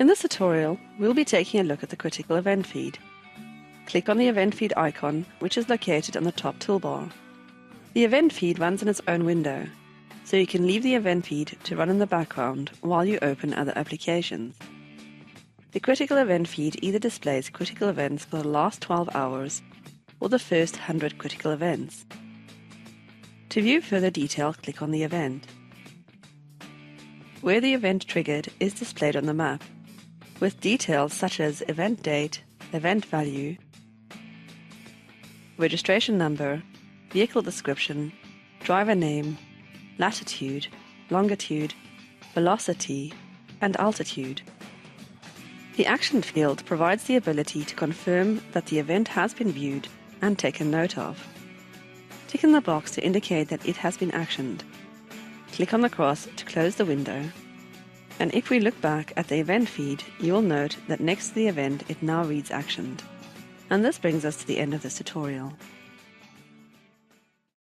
In this tutorial, we'll be taking a look at the critical event feed. Click on the event feed icon, which is located on the top toolbar. The event feed runs in its own window, so you can leave the event feed to run in the background while you open other applications. The critical event feed either displays critical events for the last 12 hours or the first 100 critical events. To view further detail, click on the event. Where the event triggered is displayed on the map, with details such as event date, event value, registration number, vehicle description, driver name, latitude, longitude, velocity, and altitude. The action field provides the ability to confirm that the event has been viewed and taken note of. Tick in the box to indicate that it has been actioned. Click on the cross to close the window. And if we look back at the event feed, you will note that next to the event it now reads actioned. And this brings us to the end of this tutorial.